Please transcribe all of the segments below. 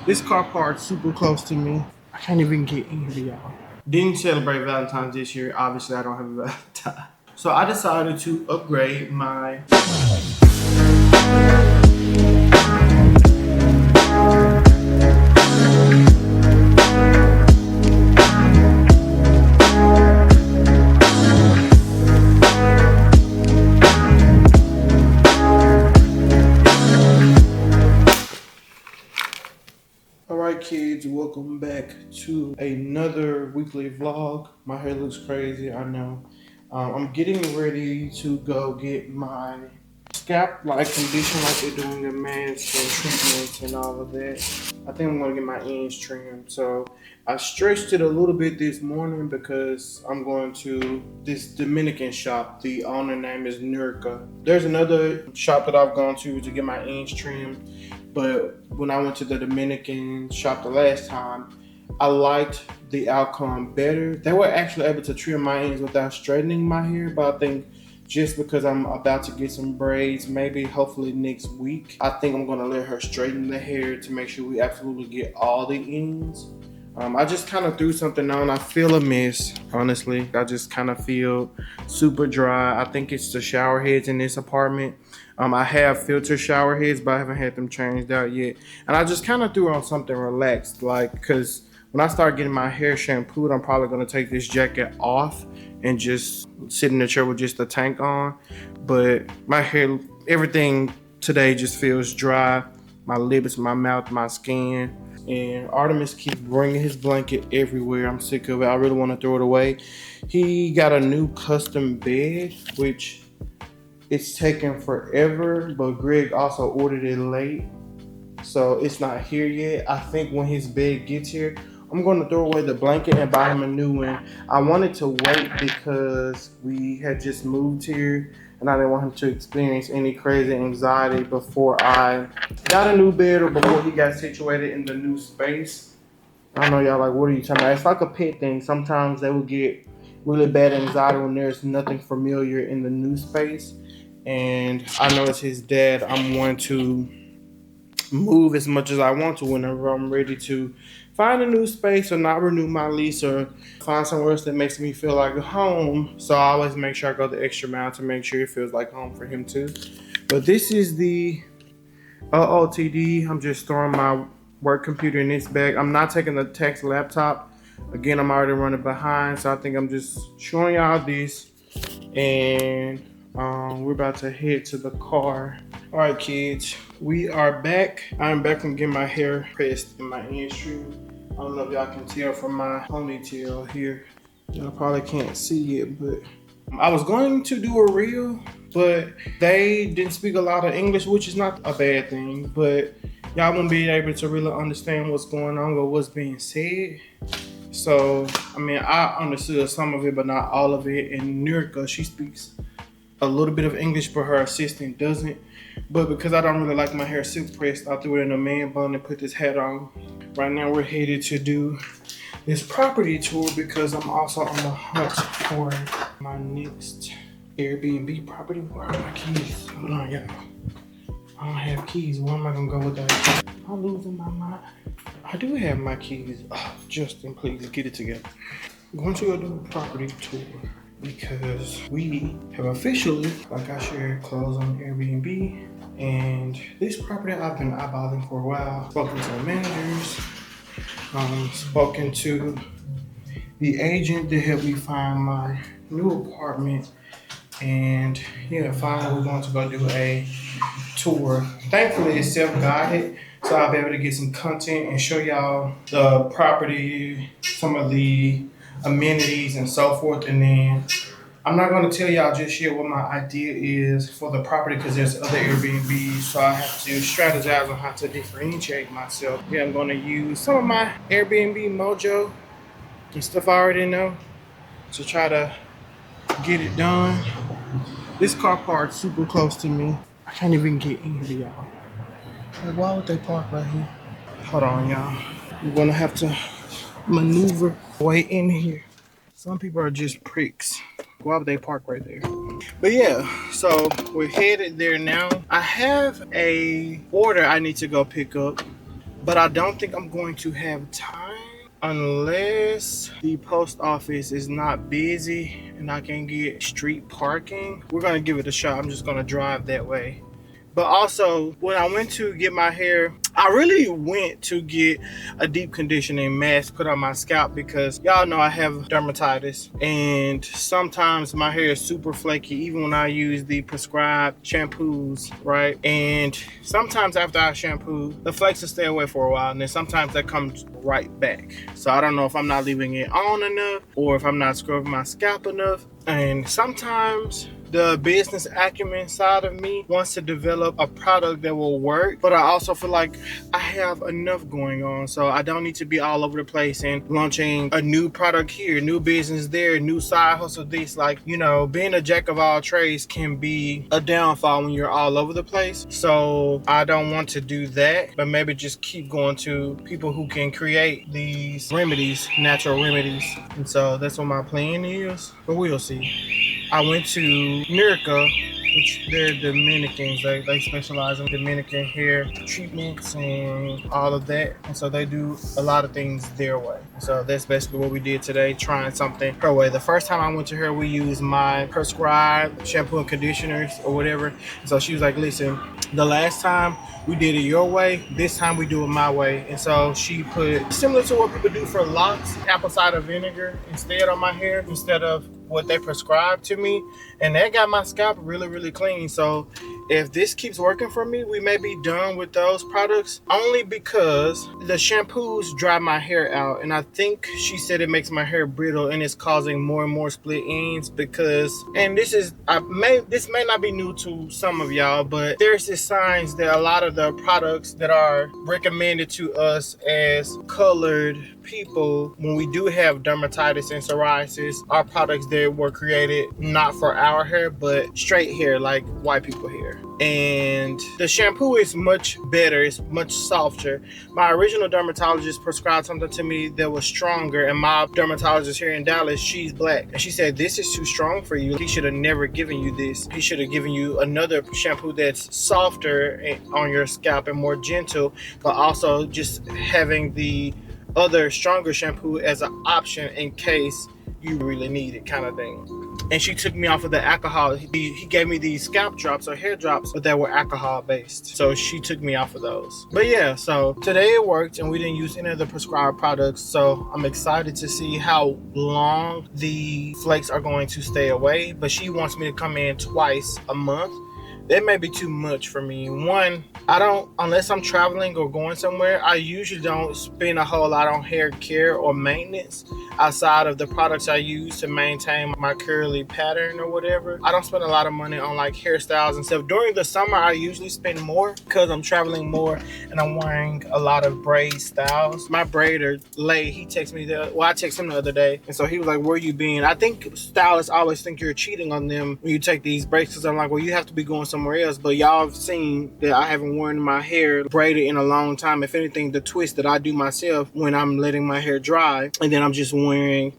This car parked super close to me. I can't even get in here, y'all. Didn't celebrate Valentine's this year. Obviously, I don't have a Valentine. So I decided to upgrade my Alright kids, welcome back to another weekly vlog. My hair looks crazy, I know. I'm getting ready to go get my scalp like condition like they're doing the masks and treatments and all of that. I think I'm gonna get my ends trimmed. So I stretched it a little bit this morning because I'm going to this Dominican shop. The owner name is Nurka. There's another shop that I've gone to get my ends trimmed. But when I went to the Dominican shop the last time, I liked the outcome better. They were actually able to trim my ends without straightening my hair, but I think just because I'm about to get some braids, maybe hopefully next week, I think I'm gonna let her straighten the hair to make sure we absolutely get all the ends. I just kind of threw something on. I feel a mess, honestly. I just kind of feel super dry. I think it's the shower heads in this apartment. I have filter shower heads, but I haven't had them changed out yet. And I just kind of threw on something relaxed, like, because when I start getting my hair shampooed, I'm probably going to take this jacket off and just sit in the chair with just the tank on. But my hair, everything today just feels dry. My lips, my mouth, my skin. And Artemis keeps bringing his blanket everywhere. I'm sick of it. I really want to throw it away. He got a new custom bed, which it's taken forever, but Greg also ordered it late, so it's not here yet. I think when his bed gets here, I'm going to throw away the blanket and buy him a new one. I wanted to wait because we had just moved here and I didn't want him to experience any crazy anxiety before I got a new bed or before he got situated in the new space. I know y'all like, what are you talking about? It's like a pet thing. Sometimes they will get really bad anxiety when there's nothing familiar in the new space. And I know it's his dad. I'm wanting to move as much as I want to whenever I'm ready to find a new space or not renew my lease or find somewhere else that makes me feel like home. So I always make sure I go the extra mile to make sure it feels like home for him too. But this is the OOTD. I'm just throwing my work computer in this bag. I'm not taking the text laptop. Again, I'm already running behind, so I think I'm just showing y'all this. And we're about to head to the car. All right, kids, we are back. I'm back from getting my hair pressed in my ends trimmed. I don't know if y'all can tell from my ponytail here. Y'all probably can't see it, but I was going to do a reel, but they didn't speak a lot of English, which is not a bad thing, but y'all won't be able to really understand what's going on or what's being said. So, I mean, I understood some of it, but not all of it. And Nurka, she speaks a little bit of English, but her assistant doesn't. But because I don't really like my hair silk pressed, I threw it in a man bun and put this hat on. Right now we're headed to do this property tour because I'm also on the hunt for my next Airbnb property. Where are my keys? Hold on, y'all. I don't have keys. Where am I gonna go with that? I'm losing my mind. I do have my keys. Oh, Justin, please get it together. I'm going to go do a property tour because we have officially, like I shared, closed on Airbnb. And this property I've been eyeballing for a while. Spoken to the managers, spoken to the agent to help me find my new apartment. And yeah, finally we're going to go do a tour. Thankfully it's self-guided, so I'll be able to get some content and show y'all the property, some of the amenities and so forth. And then I'm not going to tell y'all just yet what my idea is for the property because there's other Airbnbs, so I have to strategize on how to differentiate myself. Yeah, I'm going to use some of my Airbnb mojo and stuff I already know to try to get it done. This car parked super close to me. I can't even get in here, y'all. Like, why would they park right here? Hold on, y'all. I'm gonna have to maneuver way in here. Some people are just pricks. Why would they park right there? But yeah, so we're headed there now. I have a order I need to go pick up, but I don't think I'm going to have time unless the post office is not busy and I can get street parking. We're gonna give it a shot. I'm just gonna drive that way. But also, when I went to get my hair, I really went to get a deep conditioning mask put on my scalp because y'all know I have dermatitis. And sometimes my hair is super flaky, even when I use the prescribed shampoos, right? And sometimes after I shampoo, the flakes will stay away for a while. And then sometimes that comes right back. So I don't know if I'm not leaving it on enough or if I'm not scrubbing my scalp enough. And sometimes the business acumen side of me wants to develop a product that will work, but I also feel like I have enough going on, so I don't need to be all over the place and launching a new product here, new business there, new side hustle this. Like, you know, being a jack of all trades can be a downfall when you're all over the place. So I don't want to do that, but maybe just keep going to people who can create these remedies, natural remedies. And so that's what my plan is, but we'll see. I went to Miraca, which they're Dominicans. They specialize in Dominican hair treatments and all of that. And so they do a lot of things their way. So that's basically what we did today, trying something her way. The first time I went to her, we used my prescribed shampoo and conditioners or whatever. And so she was like, listen, the last time we did it your way, this time we do it my way. And so she put, similar to what people do for locks, apple cider vinegar instead on my hair, instead of what they prescribed to me, and that got my scalp really clean. So if this keeps working for me, we may be done with those products, only because the shampoos dry my hair out, and I think she said it makes my hair brittle and it's causing more and more split ends. Because, and this may not be new to some of y'all, but there's this signs that a lot of the products that are recommended to us as colored people, when we do have dermatitis and psoriasis, are products that were created not for our hair but straight hair, like white people hair. And the shampoo is much better, it's much softer. My original dermatologist prescribed something to me that was stronger, and my dermatologist here in Dallas, she's black, and she said this is too strong for you. He should have never given you this. He should have given you another shampoo that's softer on your scalp and more gentle, but also just having the other stronger shampoo as an option in case you really need it, kind of thing. And she took me off of the alcohol. He gave me these scalp drops or hair drops, but that were alcohol based. So she took me off of those. But yeah, so today it worked and we didn't use any of the prescribed products. So I'm excited to see how long the flakes are going to stay away. But she wants me to come in twice a month. That may be too much for me. One, I don't, unless I'm traveling or going somewhere, I usually don't spend a whole lot on hair care or maintenance outside of the products I use to maintain my curly pattern or whatever. I don't spend a lot of money on like hairstyles and stuff. During the summer, I usually spend more because I'm traveling more and I'm wearing a lot of braid styles. My braider, Lay, he texted me I texted him the other day, and so he was like, where you been? I think stylists always think you're cheating on them when you take these braids, because I'm like, well, you have to be going somewhere else. But y'all have seen that I haven't worn my hair braided in a long time. If anything, the twist that I do myself when I'm letting my hair dry, and then I'm just wearing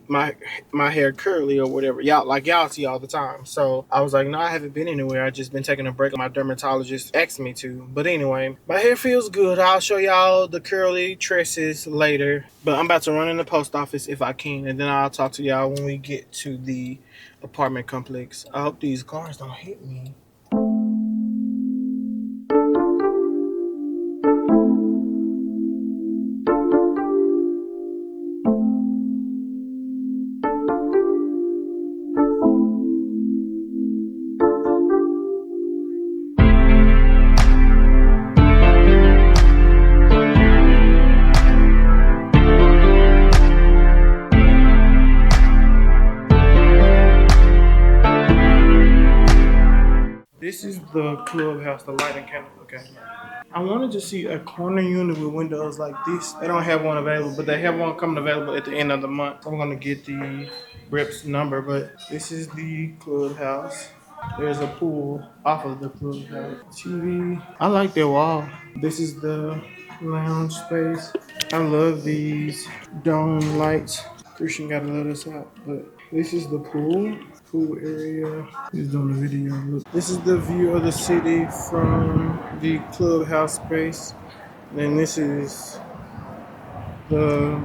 my hair curly or whatever. Y'all see all the time. So I was like, no, I haven't been anywhere. I just been taking a break. My dermatologist asked me to. But anyway, my hair feels good. I'll show y'all the curly tresses later. But I'm about to run in the post office if I can, and then I'll talk to y'all when we get to the apartment complex. I hope these cars don't hit me. This is the clubhouse, the lighting candle. Okay. I wanted to see a corner unit with windows like this. They don't have one available, but they have one coming available at the end of the month. I'm gonna get the rep's number, but this is the clubhouse. There's a pool off of the clubhouse. TV. I like their wall. This is the lounge space. I love these dome lights. Christian gotta let us out, but this is the pool area. He's doing a video. Look. This is the view of the city from the clubhouse space. Then this is the,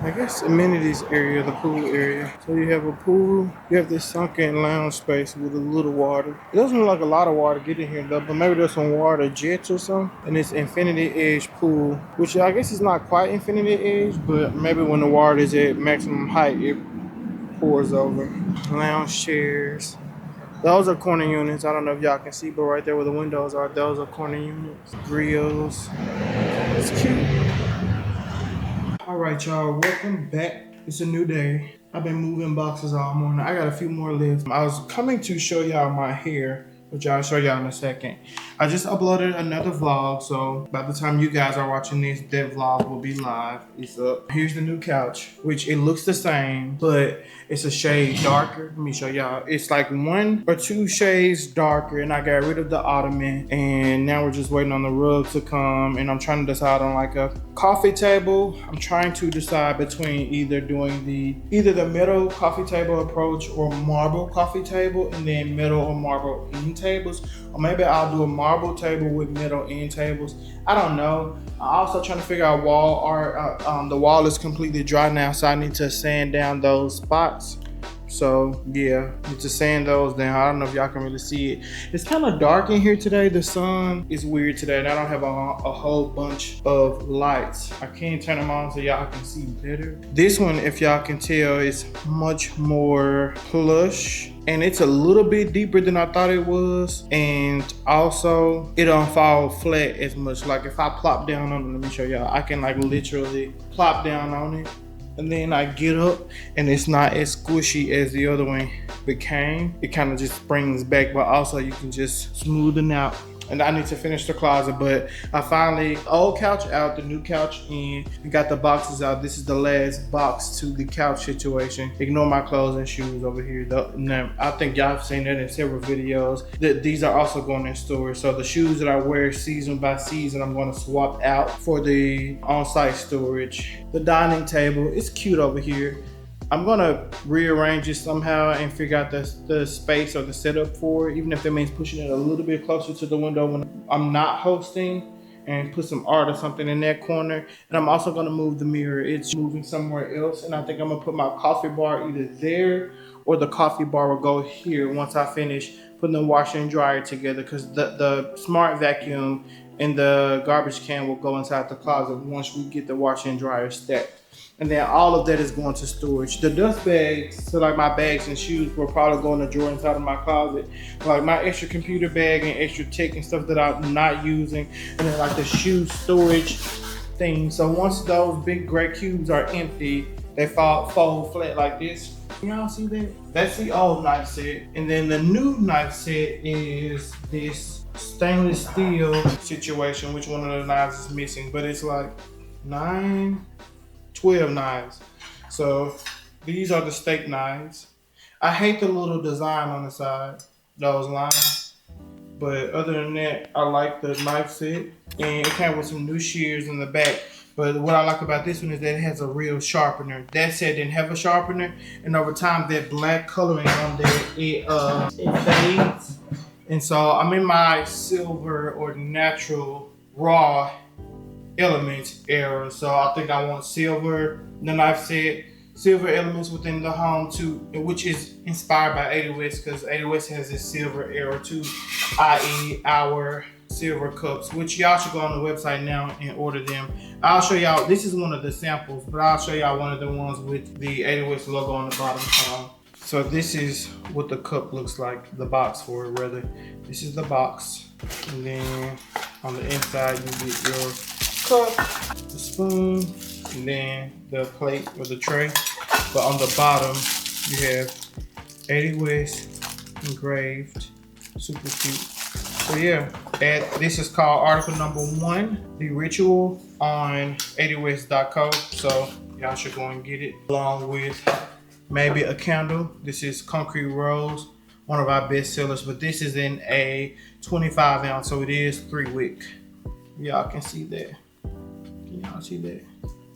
I guess, amenities area, the pool area. So you have a pool, you have this sunken lounge space with a little water. It doesn't look like a lot of water getting here though, but maybe there's some water jets or something. And this infinity edge pool, which I guess is not quite infinity edge, but maybe when the water is at maximum height, it pours over. Lounge chairs. Those are corner units. I don't know if y'all can see, but right there where the windows are, those are corner units. Grills. It's cute. All right, y'all, welcome back. It's a new day. I've been moving boxes all morning. I got a few more left. I was coming to show y'all my hair, which I'll show y'all in a second. I just uploaded another vlog, so by the time you guys are watching this, that vlog will be live. It's up. Here's the new couch, which it looks the same, but it's a shade darker. Let me show y'all. It's like 1 or 2 shades darker, and I got rid of the ottoman, and now we're just waiting on the rug to come, and I'm trying to decide on like a coffee table. I'm trying to decide between either doing the metal coffee table approach or marble coffee table, and then metal or marble end tables, or maybe I'll do a marble table with metal end tables. I don't know. I'm also trying to figure out wall art. The wall is completely dry now, so I need to sand down those spots. So yeah, need to sand those down. I don't know if y'all can really see it. It's kind of dark in here today. The sun is weird today, and I don't have a whole bunch of lights. I can't turn them on so y'all can see better. This one, if y'all can tell, is much more plush, and it's a little bit deeper than I thought it was, and also it don't fall flat as much. Like if I plop down on it, let me show y'all, I can like literally plop down on it, and then I get up and it's not as squishy as the other one became. It kind of just springs back, but also you can just smoothen out. And I need to finish the closet, but I finally, old couch out, the new couch in, and got the boxes out. This is the last box to the couch situation. Ignore my clothes and shoes over here. I think y'all have seen that in several videos. These are also going in storage. So the shoes that I wear season by season, I'm going to swap out for the on-site storage. The dining table, it's cute over here. I'm gonna rearrange it somehow and figure out the space or the setup for it, even if that means pushing it a little bit closer to the window when I'm not hosting, and put some art or something in that corner. And I'm also gonna move the mirror. It's moving somewhere else, and I think I'm gonna put my coffee bar either there, or the coffee bar will go here once I finish putting the washer and dryer together, because the smart vacuum and the garbage can will go inside the closet once we get the washer and dryer stacked. And then all of that is going to storage. The dust bags, so like my bags and shoes, will probably go in the drawer inside of my closet. Like my extra computer bag and extra tech and stuff that I'm not using. And then like the shoe storage thing. So once those big gray cubes are empty, they fold flat like this. Y'all see that? That's the old knife set. And then the new knife set is this stainless steel situation, which one of the knives is missing. But it's like 12 knives. So these are the steak knives. I hate the little design on the side, those lines. But other than that, I like the knife set. And it came with some new shears in the back. But what I like about this one is that it has a real sharpener. That set didn't have a sharpener. And over time, that black coloring on there, it fades. And so I'm in my silver or natural raw elements era, so I think I want silver, the knife set, silver elements within the home too, which is inspired by 80 West, because 80 West has this silver era too, i.e. our silver cups, which y'all should go on the website now and order them. I'll show y'all, this is one of the samples, but I'll show y'all one of the ones with the 80 West logo on the bottom. So this is what the cup looks like, the box for it rather. This is the box, and then on the inside you get your cup, the spoon, and then the plate or the tray. But on the bottom, you have 80 West engraved. Super cute. So yeah, this is called article number 1, The Ritual, on 80west.co. So y'all should go and get it, along with maybe a candle. This is Concrete Rose, one of our best sellers, but this is in a 25 ounce, so it is 3-wick. Y'all can see that. Can y'all see that?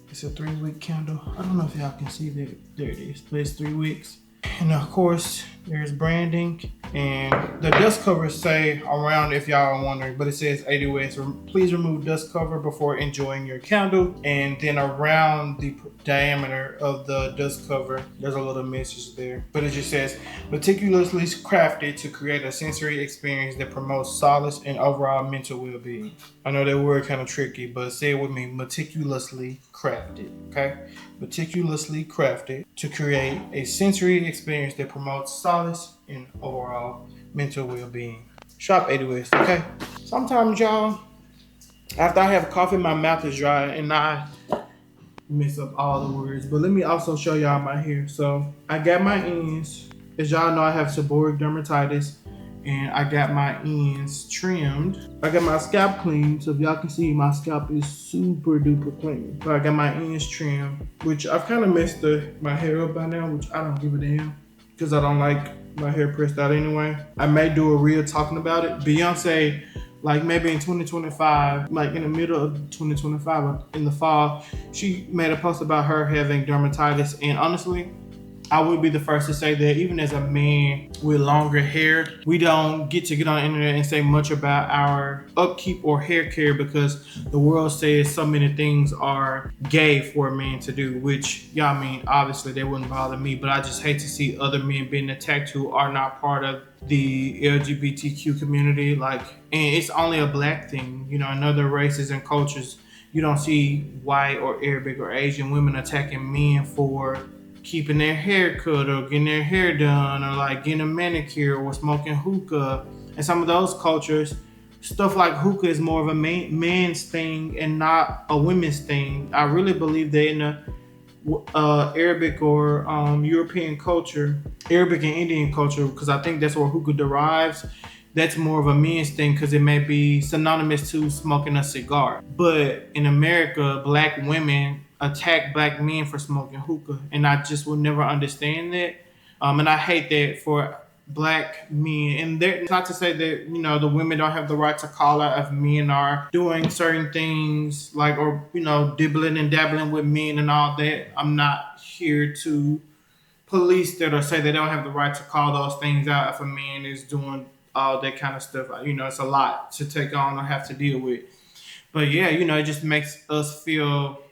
It's a 3-wick candle. I don't know if y'all can see that. There it is. But it's 3 wicks. And of course, there's branding. And the dust covers say around, if y'all are wondering, but it says 80 ways. Please remove dust cover before enjoying your candle. And then around the diameter of the dust cover, there's a little message there. But it just says, meticulously crafted to create a sensory experience that promotes solace and overall mental well-being. I know that word kind of tricky, but say it with me, meticulously crafted, okay? Meticulously crafted to create a sensory experience that promotes solace and overall mental well-being. Shop 80 West, okay? Sometimes, y'all, after I have coffee, my mouth is dry and I mess up all the words. But let me also show y'all my hair. So I got my ends. As y'all know, I have seborrheic dermatitis and I got my ends trimmed. I got my scalp clean. So if y'all can see, my scalp is super duper clean. So I got my ends trimmed, which I've kind of messed my hair up by now, which I don't give a damn because I don't like my hair pressed out anyway. I may do a reel talking about it. Beyonce, like maybe in 2025, like in the middle of 2025, in the fall, she made a post about her having dermatitis. And honestly, I would be the first to say that even as a man with longer hair, we don't get to get on the internet and say much about our upkeep or hair care because the world says so many things are gay for a man to do, which, y'all, I mean, obviously that wouldn't bother me, but I just hate to see other men being attacked who are not part of the LGBTQ community. Like, and it's only a black thing, you know, in other races and cultures, you don't see white or Arabic or Asian women attacking men for keeping their hair cut or getting their hair done or like getting a manicure or smoking hookah. And some of those cultures, stuff like hookah is more of a man's thing and not a women's thing. I really believe that in the Arabic or European culture, Arabic and Indian culture, because I think that's where hookah derives, that's more of a men's thing because it may be synonymous to smoking a cigar. But in America, black women attack black men for smoking hookah, and I just will never understand that. And I hate that for black men. And it's not to say that, you know, the women don't have the right to call out if men are doing certain things, like, or, you know, dibbling and dabbling with men and all that. I'm not here to police that or say they don't have the right to call those things out if a man is doing all that kind of stuff. You know, it's a lot to take on or have to deal with. But yeah, you know, it just makes us feel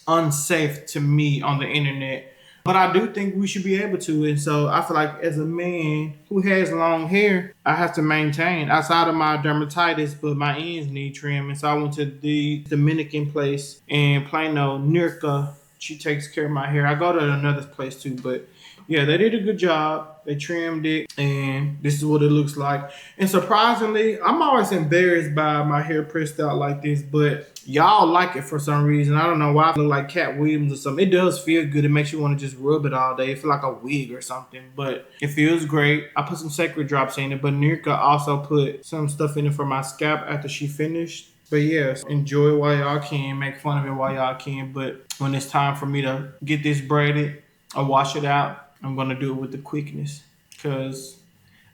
unsafe to me on the internet. But I do think we should be able to. And so I feel like as a man who has long hair, I have to maintain outside of my dermatitis, but my ends need trim. And so I went to the Dominican place in Plano, Nirka. She takes care of my hair. I go to another place too, but yeah, they did a good job. They trimmed it, and this is what it looks like. And surprisingly, I'm always embarrassed by my hair pressed out like this, but y'all like it for some reason. I don't know why I look like Cat Williams or something. It does feel good. It makes you want to just rub it all day. It feels like a wig or something, but it feels great. I put some sacred drops in it, but Nirka also put some stuff in it for my scalp after she finished. But yeah, enjoy it while y'all can. Make fun of it while y'all can. But when it's time for me to get this braided or wash it out, I'm going to do it with the quickness because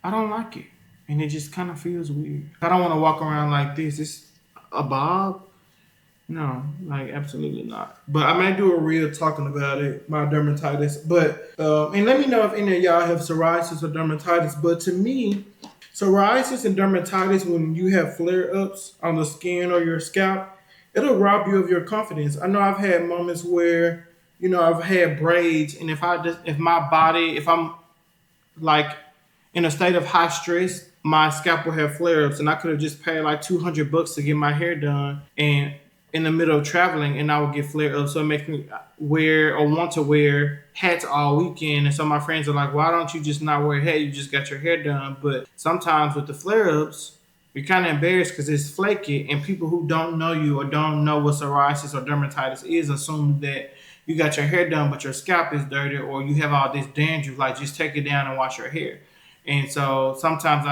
I don't like it. And it just kind of feels weird. I don't want to walk around like this. It's a bob. No, like absolutely not. But I might do a reel talking about it, my dermatitis. But, and let me know if any of y'all have psoriasis or dermatitis. But to me, psoriasis and dermatitis, when you have flare-ups on the skin or your scalp, it'll rob you of your confidence. I know I've had moments where, you know, I've had braids, and if I'm like in a state of high stress, my scalp will have flare-ups, and I could have just paid like $200 to get my hair done, and in the middle of traveling, and I would get flare-ups. So it makes me wear or want to wear hats all weekend. And so my friends are like, why don't you just not wear a hat? You just got your hair done. But sometimes with the flare-ups, you're kind of embarrassed because it's flaky, and people who don't know you or don't know what psoriasis or dermatitis is assume that you got your hair done, but your scalp is dirty, or you have all this dandruff. Like, just take it down and wash your hair. And so sometimes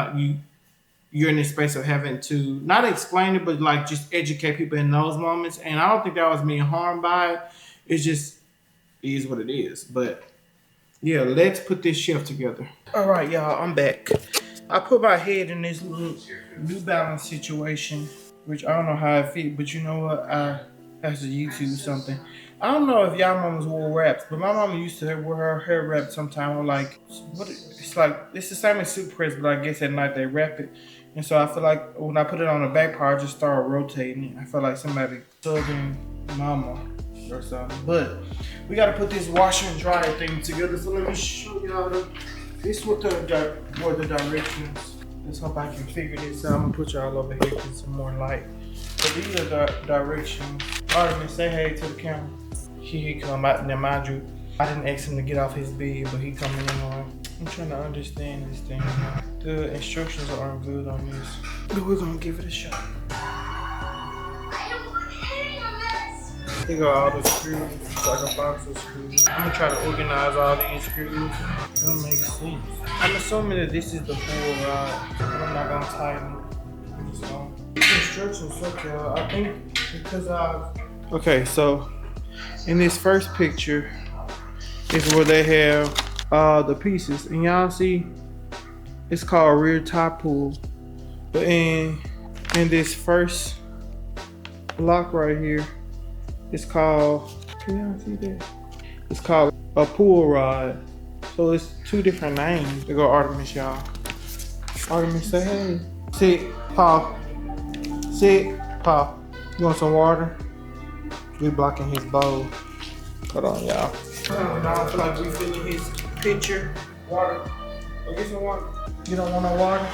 you're in this space of having to not explain it, but like just educate people in those moments. And I don't think that I was being harmed by it. It's just is what it is. But yeah, let's put this shelf together. All right, y'all, I'm back. I put my head in this little New Balance situation, which I don't know how it fit, but you know what? Has to YouTube something. I don't know if y'all mamas wore wraps, but my mama used to wear her hair wrapped sometime. Or like, what? It's like it's the same as soup press, but I guess at night they wrap it. And so I feel like when I put it on the back part, I just start rotating it. I feel like somebody southern mama or something. But we gotta put this washer and dryer thing together. So let me show y'all. This is what the directions. Let's hope I can figure this out. I'm gonna put y'all over here with some more light. So these are the directions. Artemis, say hey to the camera. He come out. Now mind you, I didn't ask him to get off his bed, but he coming in on. I'm trying to understand this thing. The instructions aren't good on this, but we're gonna give it a shot. Here go all the screws. It's like a box of screws. I'm gonna try to organize all these screws. That makes sense. I'm assuming that this is the full rod. I'm not gonna tighten it. I'm just gonna. These instructions suck, y'all. I think because Okay, so in this first picture is where they have the pieces, and y'all see it's called rear tie pull. But in this first block right here, it's called, can y'all see that? It's called a pull rod. So it's two different names. They go Artemis, y'all. Artemis, say hey. Sit, Paul. Sit, Paul. You want some water? We blocking his bowl. Hold on, y'all. I don't feel like we filling his pitcher. Water. Go get some water. You don't want no water?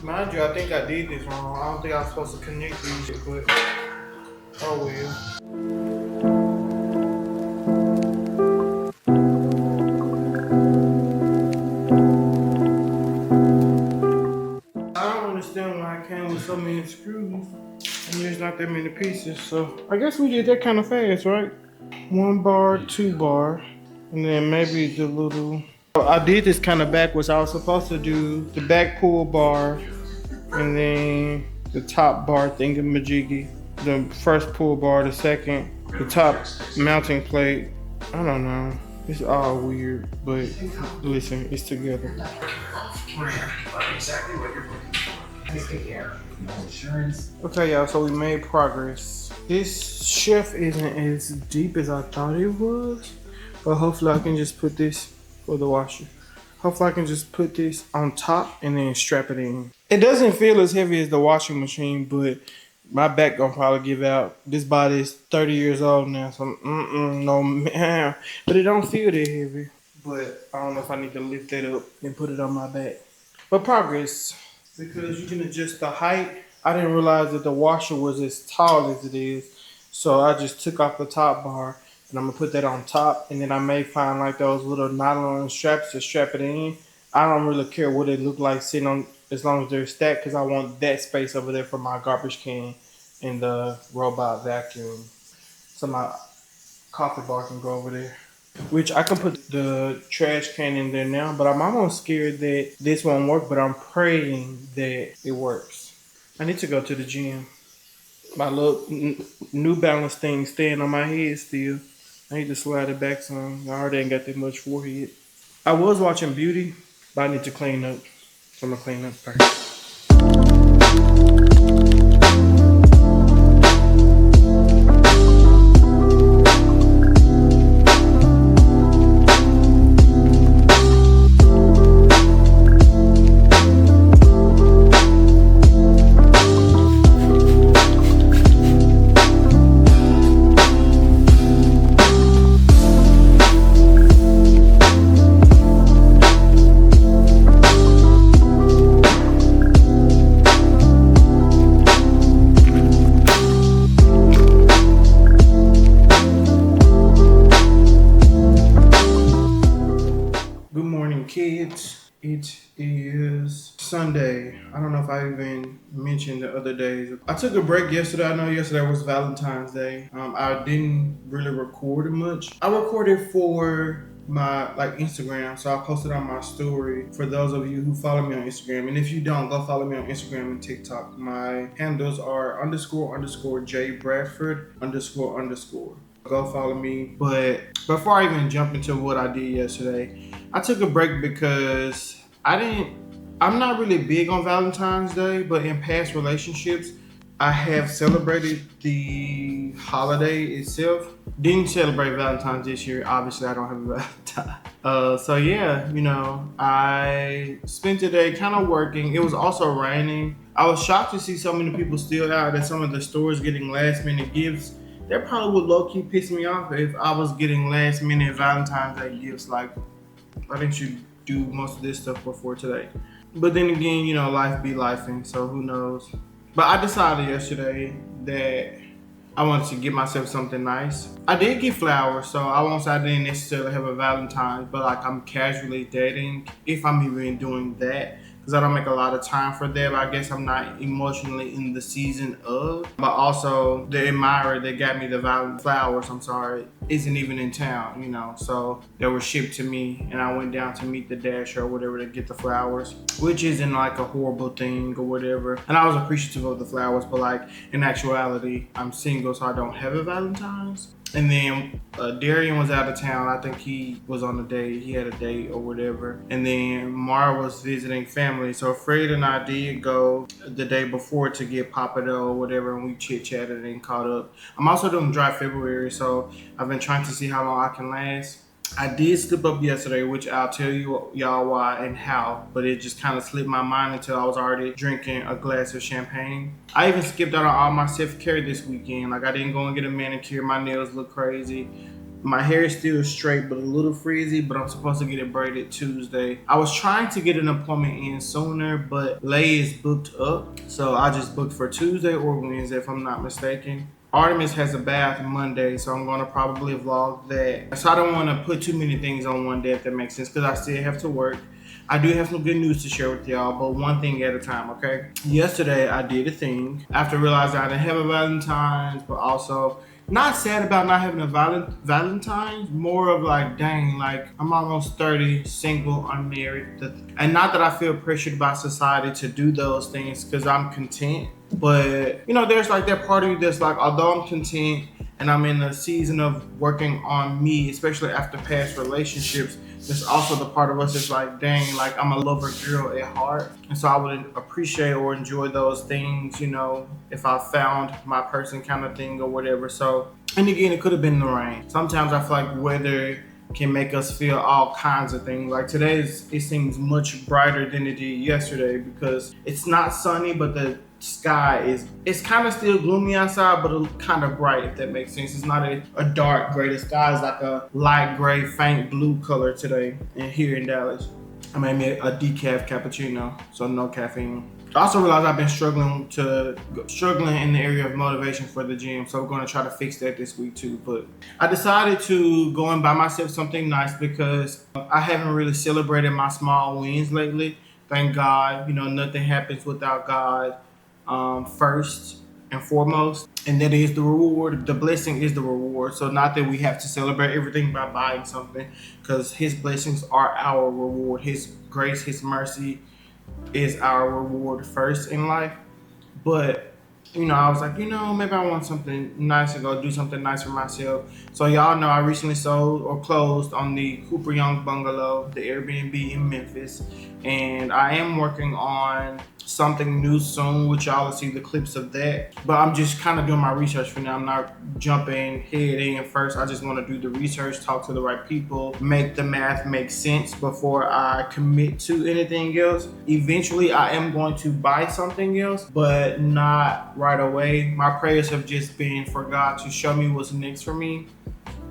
Mind you, I think I did this wrong. I don't think I was supposed to connect these, but oh well. I don't understand why I came with so many screws and there's not that many pieces. So I guess we did that kind of fast, right? 1 bar, 2 bar, and then maybe the little. I did this kind of backwards. I was supposed to do the back pull bar and then the top bar thingamajiggy. The first pull bar, the second, the top mounting plate. I don't know. It's all weird, but listen, it's together. Exactly what you're looking for. No insurance. Okay, y'all, so we made progress. This shelf isn't as deep as I thought it was, but hopefully I can just put this for the washer. Hopefully I can just put this on top and then strap it in. It doesn't feel as heavy as the washing machine, but my back gonna probably give out. This body is 30 years old now, so no man. But it don't feel that heavy. But I don't know if I need to lift that up and put it on my back. But progress, because you can adjust the height. I didn't realize that the washer was as tall as it is. So I just took off the top bar and I'm gonna put that on top. And then I may find like those little nylon straps to strap it in. I don't really care what it look like sitting on, as long as they're stacked, because I want that space over there for my garbage can and the robot vacuum. So my coffee bar can go over there. Which I can put the trash can in there now, but I'm almost scared that this won't work, but I'm praying that it works. I need to go to the gym. My little New Balance thing staying on my head still. I need to slide it back some. I already ain't got that much forehead. I was watching Beauty, but I need to clean up. So I'm gonna clean up first. Kids, it is Sunday. I don't know if I even mentioned the other days. I took a break yesterday. I know yesterday was Valentine's Day. I didn't really record much. I recorded for my Instagram, so I posted on my story for those of you who follow me on Instagram. And if you don't, go follow me on Instagram and TikTok. My handles are __J Bradford___. Go follow me. But before I even jump into what I did yesterday, I took a break because I'm not really big on Valentine's Day, but in past relationships, I have celebrated the holiday itself. Didn't celebrate Valentine's this year. Obviously, I don't have a Valentine. So yeah, I spent the day kind of working. It was also raining. I was shocked to see so many people still out at some of the stores getting last minute gifts. That probably would low key piss me off if I was getting last minute Valentine's Day gifts. Like, I think you do most of this stuff before today. But then again, life be lifing, so who knows? But I decided yesterday that I wanted to get myself something nice. I did get flowers, so I won't say I didn't necessarily have a Valentine's, but like I'm casually dating, if I'm even doing that, because I don't make a lot of time for that. But I guess I'm not emotionally in the season of. But also, the admirer that got me the flowers, isn't even in town, So they were shipped to me, and I went down to meet the dasher or whatever to get the flowers, which isn't like a horrible thing or whatever. And I was appreciative of the flowers, but like in actuality, I'm single, so I don't have a Valentine's. And then Darian was out of town. I think he was on a date. He had a date or whatever. And then Mara was visiting family. So Fred and I did go the day before to get Papado or whatever, and we chit-chatted and caught up. I'm also doing dry February, so I've been trying to see how long I can last. I did slip up yesterday, which I'll tell y'all why and how, but it just kind of slipped my mind until I was already drinking a glass of champagne. I even skipped out on all my self-care this weekend. Like, I didn't go and get a manicure. My nails look crazy. My hair is still straight, but a little frizzy, but I'm supposed to get it braided Tuesday. I was trying to get an appointment in sooner, but Lay is booked up. So I just booked for Tuesday or Wednesday, if I'm not mistaken. Artemis has a bath Monday, so I'm going to probably vlog that. So I don't want to put too many things on one day, if that makes sense, because I still have to work. I do have some good news to share with y'all, but one thing at a time, okay? Yesterday, I did a thing after realizing I didn't have a Valentine's, but also not sad about not having a Valentine's, more of like, dang, like I'm almost 30, single, unmarried. And not that I feel pressured by society to do those things, because I'm content. But, there's like that part of you that's like, although I'm content and I'm in a season of working on me, especially after past relationships, there's also the part of us that's like, dang, like I'm a lover girl at heart. And so I would appreciate or enjoy those things, if I found my person kind of thing or whatever. So, and again, it could have been the rain. Sometimes I feel like weather can make us feel all kinds of things. Like today, it seems much brighter than it did yesterday because it's not sunny, but the sky it's kind of still gloomy outside, but kind of bright, if that makes sense. It's not a dark gray. The sky is like a light gray, faint blue color today and here in Dallas. I made me a decaf cappuccino, so no caffeine. I also realized I've been struggling in the area of motivation for the gym, so I'm going to try to fix that this week too. But I decided to go and buy myself something nice because I haven't really celebrated my small wins lately. Thank God, nothing happens without God first and foremost, and that is the reward. The blessing is the reward. So not that we have to celebrate everything by buying something, because His blessings are our reward. His grace, His mercy is our reward first in life. But I was like, maybe I want something nice to go do something nice for myself. So y'all know I recently sold or closed on the Cooper Young bungalow, the Airbnb in Memphis, and I am working on something new soon, which y'all will see the clips of that. But I'm just kind of doing my research for now. I'm not jumping head in first. I just want to do the research, talk to the right people, make the math make sense before I commit to anything else. Eventually, I am going to buy something else, but not right away. My prayers have just been for God to show me what's next for me,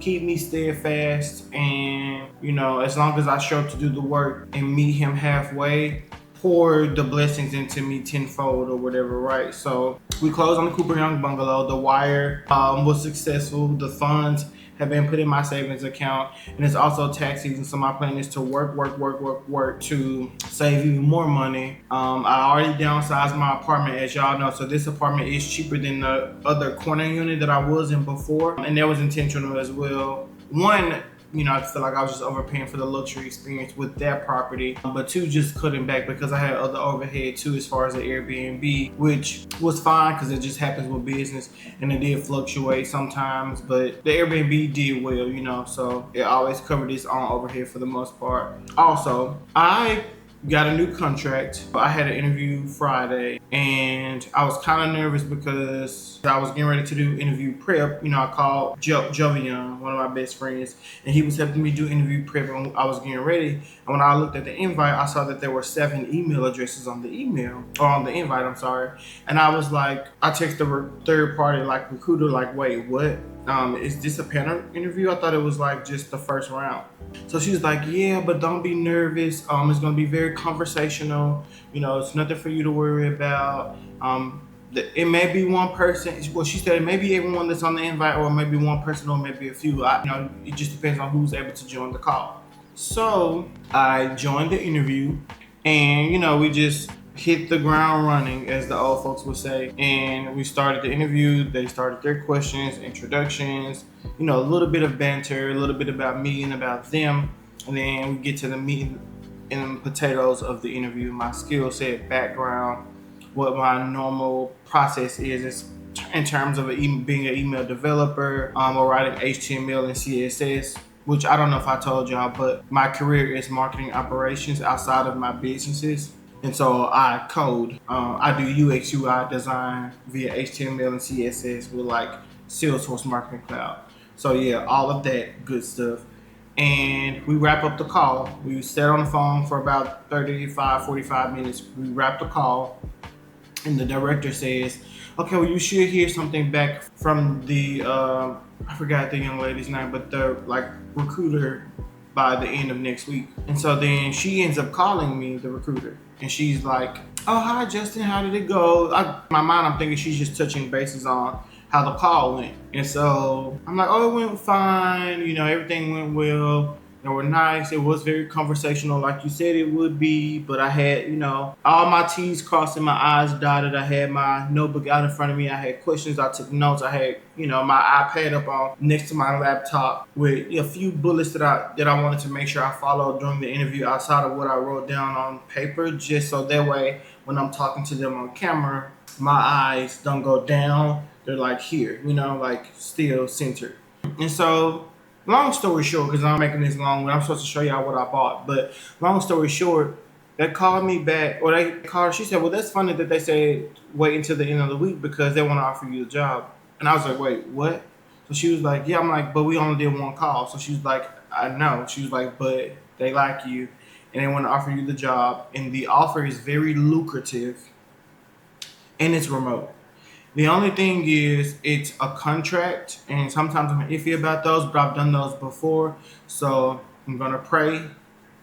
keep me steadfast, and as long as I show up to do the work and meet Him halfway, pour the blessings into me tenfold or whatever, right? So we closed on the Cooper Young bungalow. The wire was successful. The funds have been put in my savings account, and it's also tax season, so my plan is to work to save even more money. I already downsized my apartment, as y'all know, so this apartment is cheaper than the other corner unit that I was in before, and that was intentional as well. One, I feel like I was just overpaying for the luxury experience with that property. But two, just cutting back because I had other overhead too, as far as the Airbnb, which was fine because it just happens with business and it did fluctuate sometimes. But the Airbnb did well, so it always covered its own overhead for the most part. Also, I got a new contract. I had an interview Friday, and I was kind of nervous because I was getting ready to do interview prep. I called Jovian, one of my best friends, and he was helping me do interview prep, and I was getting ready. And when I looked at the invite, I saw that there were 7 email addresses on the email, or on the invite, I'm sorry. And I was like, I texted the third party, like, recruiter, like, wait, what? Is this a panel interview? I thought it was like just the first round. So she's like, yeah, but don't be nervous. It's gonna be very conversational. It's nothing for you to worry about. It may be one person. Well, she said it may be everyone that's on the invite, or maybe one person, or maybe a few. It just depends on who's able to join the call. So I joined the interview, and we just hit the ground running, as the old folks would say. And we started the interview. They started their questions, introductions, a little bit of banter, a little bit about me and about them. And then we get to the meat and potatoes of the interview, my skill set, background, what my normal process is in terms of being an email developer, or writing HTML and CSS. Which I don't know if I told y'all, but my career is marketing operations outside of my businesses. And so I code. I do UX UI design via HTML and CSS with like Salesforce Marketing Cloud. So yeah, all of that good stuff. And we wrap up the call. We sat on the phone for about 45 minutes. We wrapped the call, and the director says, okay, well, you should hear something back from the, I forgot the young lady's name, but the recruiter by the end of next week. And so then she ends up calling me, the recruiter, and she's like, oh, hi, Justin, how did it go? In my mind, I'm thinking she's just touching bases on how the call went. And so I'm like, oh, it went fine. Everything went well. They were nice. It was very conversational, like you said it would be. But I had, all my T's crossed and my I's dotted. I had my notebook out in front of me. I had questions. I took notes. I had, my iPad up on next to my laptop with a few bullets that I wanted to make sure I followed during the interview outside of what I wrote down on paper, just so that way when I'm talking to them on camera, my eyes don't go down. They're like here, still centered. And so, long story short, because I'm making this long, I'm supposed to show y'all what I bought. But long story short, they called me back, or they called. She said, "Well, that's funny that they say wait until the end of the week because they want to offer you a job." And I was like, "Wait, what?" So she was like, "Yeah." I'm like, "But we only did one call." So she was like, "I know." She was like, "But they like you, and they want to offer you the job, and the offer is very lucrative, and it's remote." The only thing is it's a contract, and sometimes I'm iffy about those, but I've done those before. So I'm going to pray,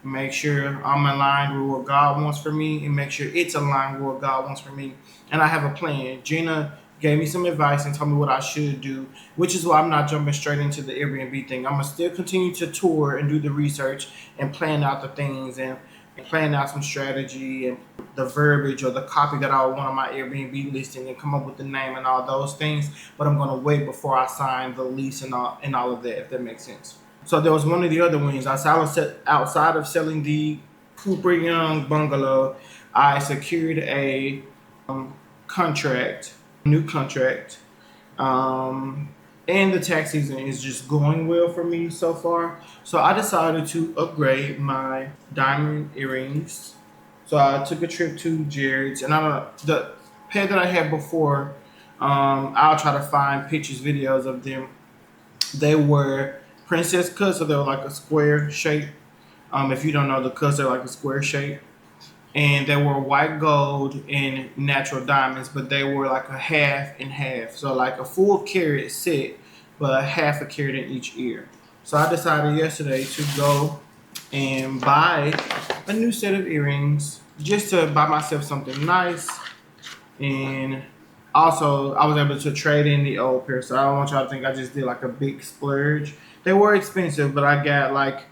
make sure I'm aligned with what God wants for me, and make sure it's aligned with what God wants for me. And I have a plan. Gina gave me some advice and told me what I should do, which is why I'm not jumping straight into the Airbnb thing. I'm going to still continue to tour and do the research and plan out the things and plan out some strategy and the verbiage or the copy that I want on my Airbnb listing and come up with the name and all those things. But I'm going to wait before I sign the lease and all of that, if that makes sense. So there was one of the other wings. Outside of selling the Cooper Young bungalow, I secured a new contract. And the tax season is just going well for me so far. So I decided to upgrade my diamond earrings. So I took a trip to Jared's, and the pair that I had before, I'll try to find pictures, videos of them. They were princess cuts, so they were like a square shape. If you don't know the cuts, they're like a square shape. And they were white gold and natural diamonds, but they were like a half and half. So like a full carat set, but a half a carat in each ear. So I decided yesterday to go and buy a new set of earrings just to buy myself something nice. And also I was able to trade in the old pair. So I don't want y'all to think I just did like a big splurge. They were expensive, but I got like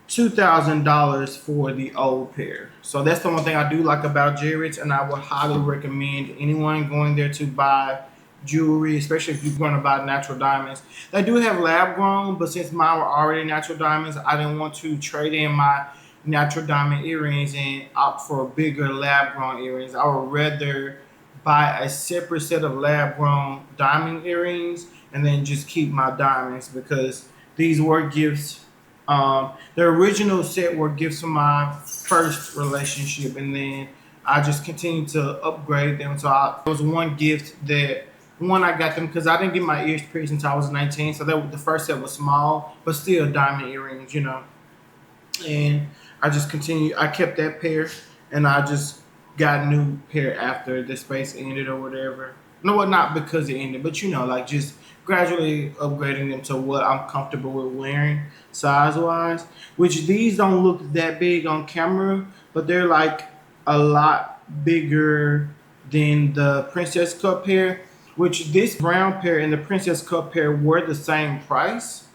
$2,000 for the old pair. So that's the one thing I do like about Jared's, and I would highly recommend anyone going there to buy jewelry, especially if you're going to buy natural diamonds. They do have lab grown, but since mine were already natural diamonds, I didn't want to trade in my natural diamond earrings and opt for bigger lab grown earrings. I would rather buy a separate set of lab grown diamond earrings and then just keep my diamonds, because these were gifts The original set were gifts from my first relationship, and then I just continued to upgrade them. So there was one gift that one I got them because I didn't get my ears pierced until I was 19. So that the first set was small, but still diamond earrings, you know. And I just continued. I kept that pair, and I just got a new pair after the space ended or whatever. No, well, not because it ended, but you know, like just gradually upgrading them to what I'm comfortable with wearing size wise. Which these don't look that big on camera, but they're like a lot bigger than the Princess Cup pair. Which this brown pair and the Princess Cup pair were the same price,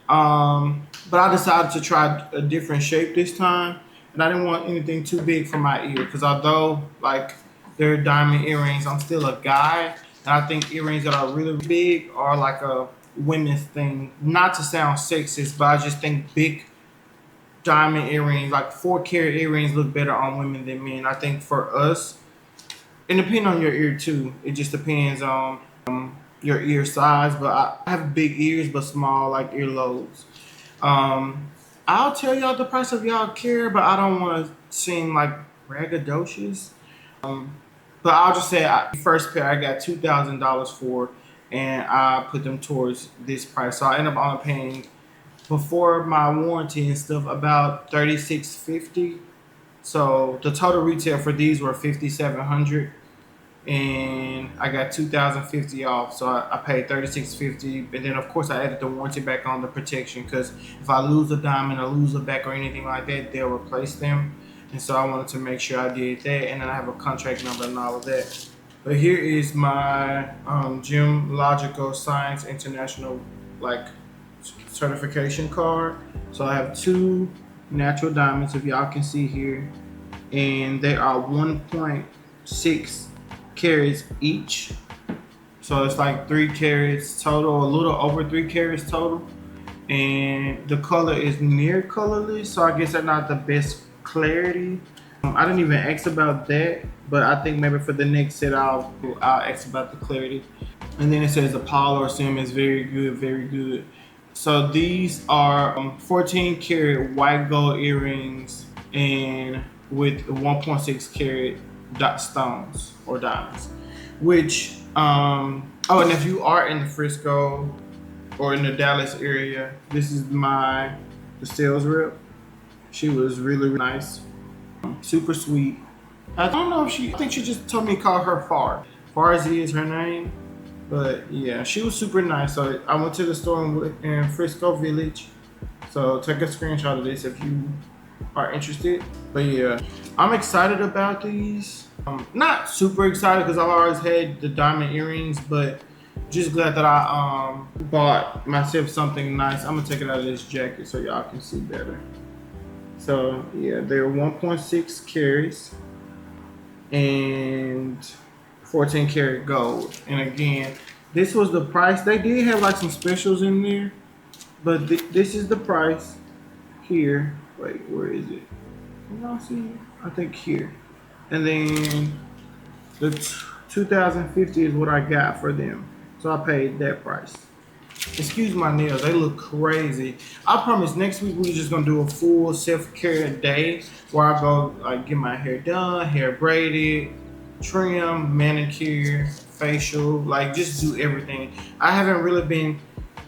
but I decided to try a different shape this time, and I didn't want anything too big for my ear because although like they're diamond earrings, I'm still a guy, and I think earrings that are really big are like a women's thing. Not to sound sexist, but I just think big diamond earrings, like 4 carat earrings, look better on women than men. I think for us, and depending on your ear too, it just depends on your ear size, but I have big ears but small like earlobes. Um, I'll tell y'all the price if y'all care, but I don't want to seem like braggadocious. But I'll just say first pair I got $2,000 for, and I put them towards this price. So I end up only paying before my warranty and stuff about $36.50. So the total retail for these were $5,700, and I got 2,050 off. So I paid 36.50, and then of course I added the warranty back on the protection because if I lose a diamond or lose a back or anything like that, they'll replace them. And so I wanted to make sure I did that, and then I have a contract number and all of that. But here is my Gym Logical Science International like certification card. So I have 2 natural diamonds, if y'all can see here, and they are 1.6 carats each. So it's like 3 carats total, a little over 3 carats total. And the color is near colorless, so I guess they're not the best clarity. I didn't even ask about that, but I think maybe for the next set I'll ask about the clarity. And then it says the power sim is very good, very good. So these are 14 karat white gold earrings and with 1.6 carat dot stones or diamonds. Which oh, and if you are in the Frisco or in the Dallas area, this is the sales rep. She was really, really nice, super sweet. I don't know if I think she just told me to call her Far. Farzy is her name. But yeah, she was super nice. So I went to the store in Frisco Village. So take a screenshot of this if you are interested. But yeah, I'm excited about these. Not super excited because I've always had the diamond earrings, but just glad that I bought myself something nice. I'm gonna take it out of this jacket so y'all can see better. So yeah, they're 1.6 carats and 14 karat gold. And again, this was the price. They did have like some specials in there, but this is the price here. Wait, where is it? Can y'all see? I think here. And then the 2,050 is what I got for them. So I paid that price. Excuse my nails, they look crazy. I promise next week we're just gonna do a full self-care day where I go like get my hair done, hair braided, trim, manicure, facial, like just do everything. I haven't really been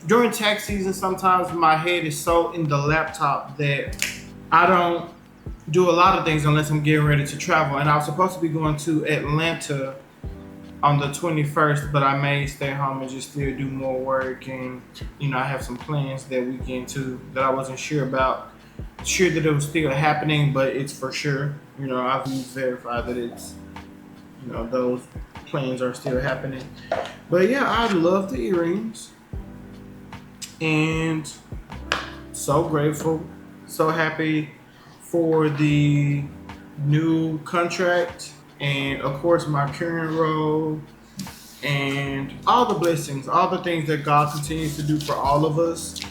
during tax season. Sometimes my head is so in the laptop that I don't do a lot of things unless I'm getting ready to travel. And I was supposed to be going to Atlanta on the 21st, but I may stay home and just still do more work. And you know, I have some plans that weekend too that I wasn't sure about. Sure that it was still happening, but it's for sure. You know, I've verified that it's, you know, those plans are still happening. But yeah, I love the earrings and so grateful, so happy for the new contract, and of course my current role, and all the blessings, all the things that God continues to do for all of us.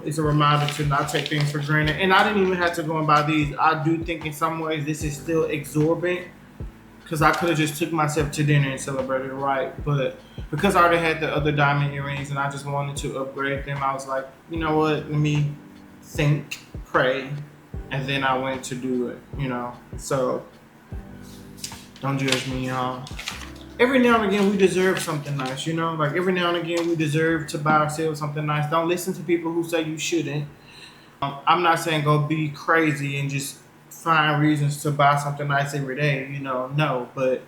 It's a reminder to not take things for granted. And I didn't even have to go and buy these. I do think in some ways this is still exorbitant because I could have just took myself to dinner and celebrated, right? But because I already had the other diamond earrings and I just wanted to upgrade them, I was like, you know what, let me think, pray, and then I went to do it, you know. So don't judge me, y'all. Every now and again, we deserve something nice, you know. Like every now and again, we deserve to buy ourselves something nice. Don't listen to people who say you shouldn't. I'm not saying go be crazy and just find reasons to buy something nice every day, you know. No, but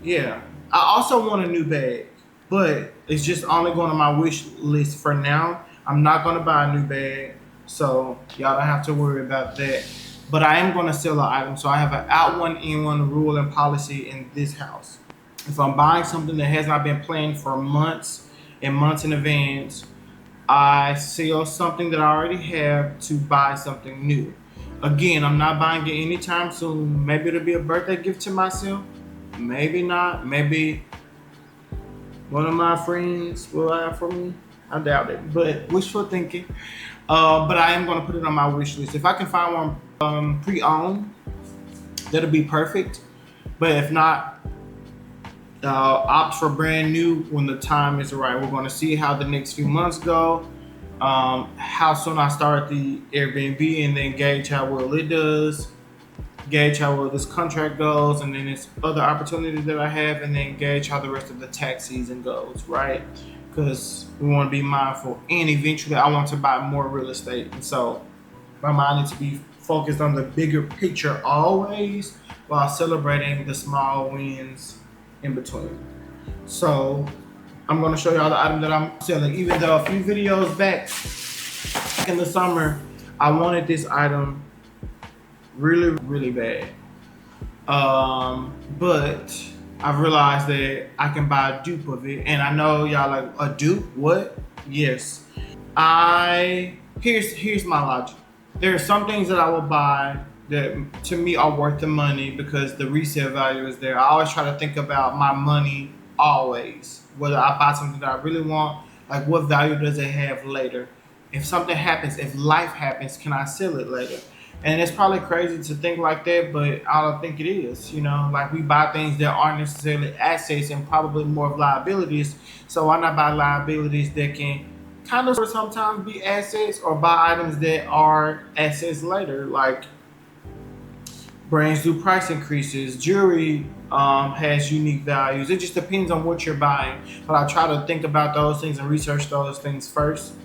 yeah. I also want a new bag, but it's just only going on my wish list for now. I'm not going to buy a new bag, so y'all don't have to worry about that. But I am going to sell an item, so I have an out one, in one rule and policy in this house. If I'm buying something that has not been planned for months and months in advance, I sell something that I already have to buy something new. Again, I'm not buying it anytime soon. Maybe it'll be a birthday gift to myself. Maybe not. Maybe one of my friends will have for me. I doubt it, but wishful thinking. But I am going to put it on my wish list. If I can find one pre-owned, that'll be perfect. But if not, opt for brand new when the time is right. We're going to see how the next few months go, how soon I start the Airbnb, and then gauge how well it does, gauge how well this contract goes, and then there's other opportunities that I have, and then gauge how the rest of the tax season goes, right? Because we want to be mindful, and eventually I want to buy more real estate, and so my mind needs to be focused on the bigger picture always, while celebrating the small wins in between. So I'm going to show y'all the item that I'm selling. Even though a few videos back in the summer, I wanted this item really, really bad. But I've realized that I can buy a dupe of it. And I know y'all like, a dupe? What? Yes. Here's my logic. There are some things that I will buy that to me are worth the money because the resale value is there. I always try to think about my money always. Whether I buy something that I really want, like what value does it have later? If something happens, if life happens, can I sell it later? And it's probably crazy to think like that, but I don't think it is. You know, like we buy things that aren't necessarily assets and probably more of liabilities. So why not buy liabilities that can kind of sometimes be assets, or buy items that are assets later, like brands do price increases. Jewelry has unique values. It just depends on what you're buying. But I try to think about those things and research those things first.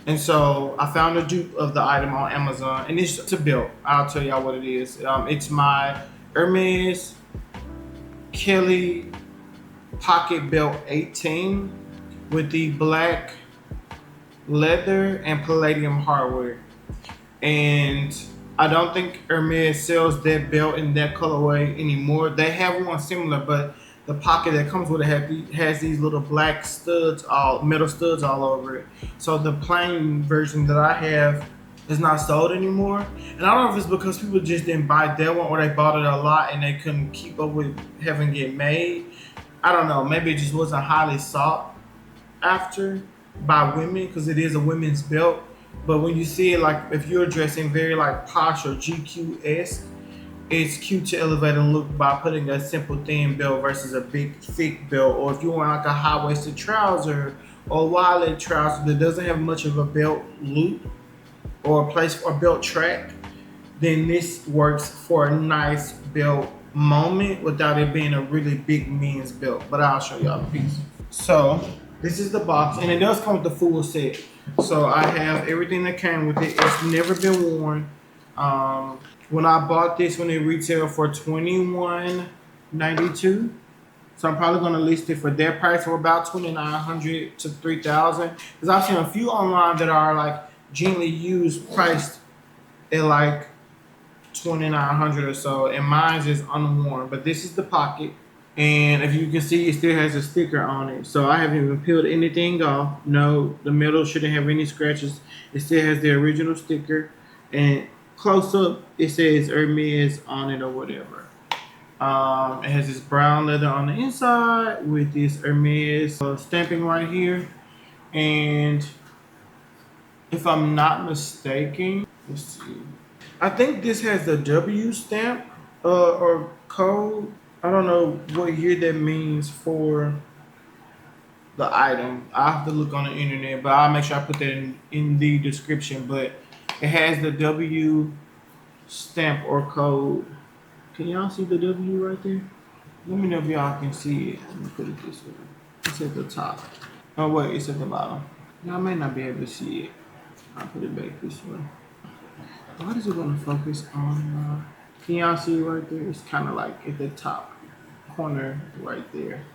And so I found a dupe of the item on Amazon, and it's a belt. I'll tell y'all what it is. It's my Hermes Kelly Pocket Belt 18 with the black leather and palladium hardware. And I don't think Hermes sells that belt in that colorway anymore. They have one similar, but the pocket that comes with it has these little black studs, metal studs all over it. So the plain version that I have is not sold anymore. And I don't know if it's because people just didn't buy that one, or they bought it a lot and they couldn't keep up with having it made. I don't know. Maybe it just wasn't highly sought after by women, because it is a women's belt. But when you see it, like if you're dressing very like posh or GQ-esque, it's cute to elevate a look by putting a simple thin belt versus a big thick belt. Or if you want like a high-waisted trouser or wide-leg trouser that doesn't have much of a belt loop or a place for a belt track, then this works for a nice belt moment without it being a really big men's belt. But I'll show y'all the piece. So this is the box, and it does come with the full set. So I have everything that came with it. It's never been worn. When I bought this, when it retailed for $21.92, so I'm probably gonna list it for their price for about $2,900 to $3,000. Because I've seen a few online that are like gently used, priced at like $2,900 or so, and mine is unworn. But this is the pocket, and if you can see, it still has a sticker on it. So I haven't even peeled anything off. No, the metal shouldn't have any scratches. It still has the original sticker, and close up, it says Hermes on it or whatever. It has this brown leather on the inside with this Hermes stamping right here. And if I'm not mistaken, let's see. I think this has the W stamp or code. I don't know what year that means for the item. I have to look on the internet, but I'll make sure I put that in the description. But It has the W stamp or code. Can y'all see the W right there? Let me know if y'all can see it. Let me put it this way. It's at the top. Oh wait, it's at the bottom. Y'all may not be able to see it. I'll put it back this way. Why is it gonna focus on? Can y'all see it right there? It's kind of like at the top corner right there.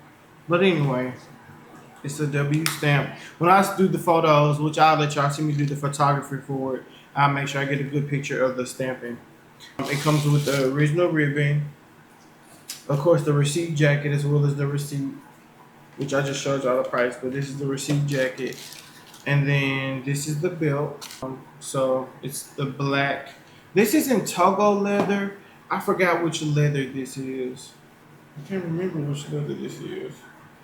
But anyway, it's a W stamp. When I do the photos, which I'll let y'all see me do the photography for it, I'll make sure I get a good picture of the stamping. It comes with the original ribbon, of course, the receipt jacket as well as the receipt, which I just showed y'all the price. But this is the receipt jacket, and then this is the belt. So it's the black. This isn't Togo leather. I forgot which leather this is. I can't remember which leather this is.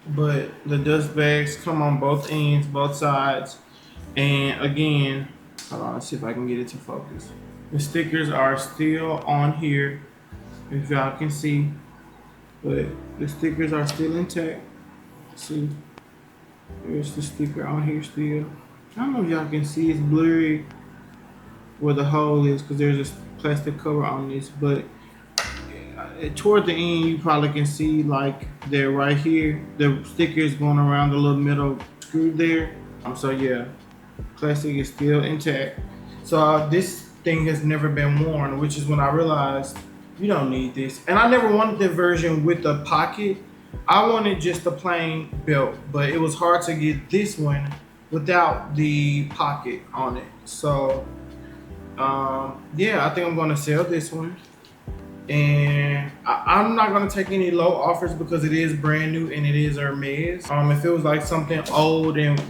But the dust bags come on both ends, both sides. And again, hold on, let's see if I can get it to focus. The stickers are still on here, if y'all can see. But the stickers are still intact. See, there's the sticker on here still. I don't know if y'all can see, it's blurry where the hole is because there's a plastic cover on this, but toward the end you probably can see like they're right here. The sticker is going around the little middle screw there. So yeah, plastic is still intact. So this thing has never been worn, which is when I realized you don't need this. And I never wanted the version with the pocket. I wanted just a plain belt, but it was hard to get this one without the pocket on it. So yeah, I think I'm gonna sell this one. And I'm not gonna take any low offers because it is brand new and it is Hermes. If it was like something old and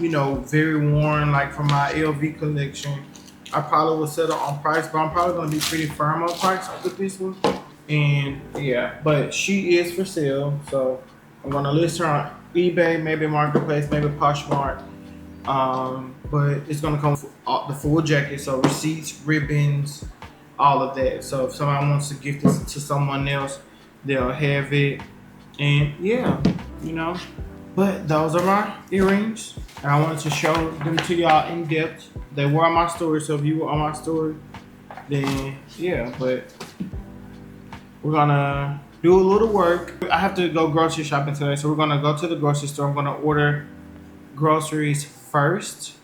very worn, like from my LV collection, I probably would settle on price. But I'm probably gonna be pretty firm on price with this one. And yeah, but she is for sale, so I'm gonna list her on eBay, maybe Marketplace, maybe Poshmark. But it's gonna come with the full jacket, so receipts, ribbons, all of that. So if somebody wants to gift this to someone else, they'll have it. And yeah, But those are my earrings, and I wanted to show them to y'all in depth. They were on my story, so if you were on my story, then yeah. But we're gonna do a little work. I have to go grocery shopping today, so we're gonna go to the grocery store. I'm gonna order groceries first,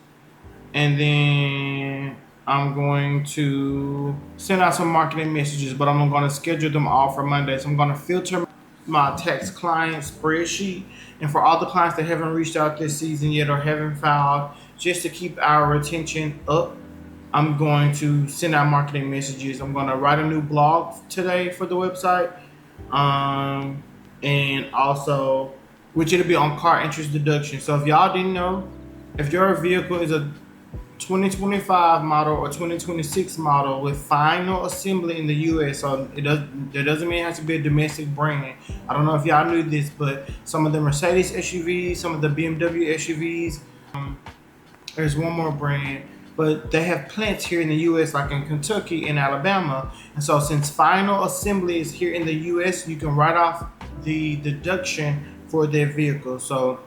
and then I'm going to send out some marketing messages, but I'm gonna schedule them all for Monday. So I'm gonna filter my text client spreadsheet, and for all the clients that haven't reached out this season yet or haven't filed, just to keep our retention up, I'm going to send out marketing messages. I'm going to write a new blog today for the website. And also, which it'll be on car interest deduction. So if y'all didn't know, if your vehicle is a 2025 model or 2026 model with final assembly in the U.S., so that doesn't mean it has to be a domestic brand. I don't know if y'all knew this, but some of the Mercedes SUVs, some of the BMW SUVs, there's one more brand, but they have plants here in the U.S., like in Kentucky and Alabama. And so since final assembly is here in the U.S., you can write off the deduction for their vehicle. So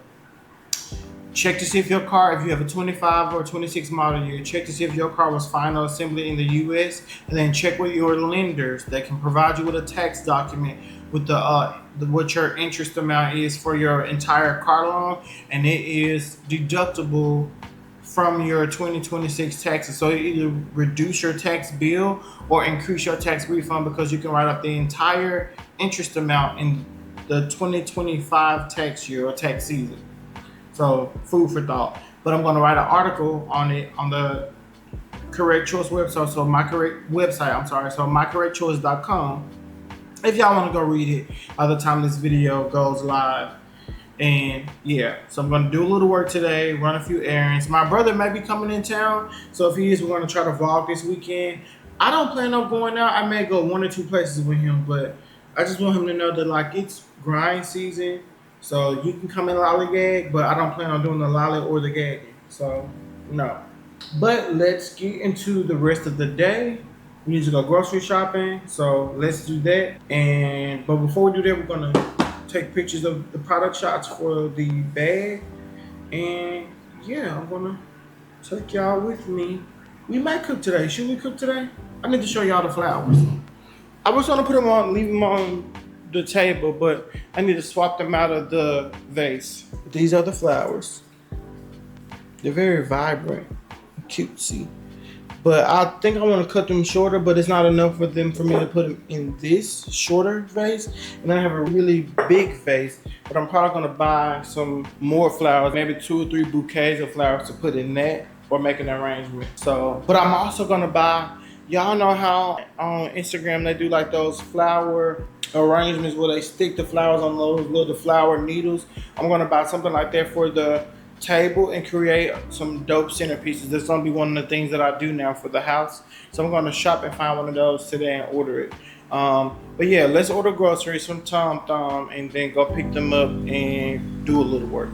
check to see if your car, if you have a 25 or 26 model year, check to see if your car was final assembly in the U.S., and then check with your lenders. They can provide you with a tax document with what your interest amount is for your entire car loan, and it is deductible from your 2026 taxes. So it either reduce your tax bill or increase your tax refund, because you can write off the entire interest amount in the 2025 tax year or tax season. So food for thought. But I'm going to write an article on it on the Correct Choice website. So mycorrectchoice.com. If y'all want to go read it by the time this video goes live. And yeah, so I'm going to do a little work today, run a few errands. My brother may be coming in town, so if he is, we're going to try to vlog this weekend. I don't plan on going out. I may go 1 or 2 places with him, but I just want him to know that like it's grind season, so you can come and lollygag, but I don't plan on doing the lolly or the gagging. So no. But let's get into the rest of the day. We need to go grocery shopping, so let's do that. But before we do that, we're going to take pictures of the product shots for the bag. And yeah, I'm gonna take y'all with me We might cook today. Should we cook today? I need to show y'all the flowers. I was gonna put them on, leave them on the table, but I need to swap them out of the vase. These are the flowers. They're very vibrant, cutesy. But I think I want to cut them shorter, but it's not enough for them for me to put them in this shorter vase. And I have a really big vase, but I'm probably gonna buy some more flowers, maybe 2 or 3 bouquets of flowers to put in that or make an arrangement. So, but I'm also gonna buy, y'all know how on Instagram they do like those flower arrangements where they stick the flowers on those little flower needles. I'm gonna buy something like that for the table and create some dope centerpieces. That's gonna be one of the things that I do now for the house. So I'm gonna shop and find one of those today and order it. But yeah, let's order groceries from Tom Thumb and then go pick them up and do a little work.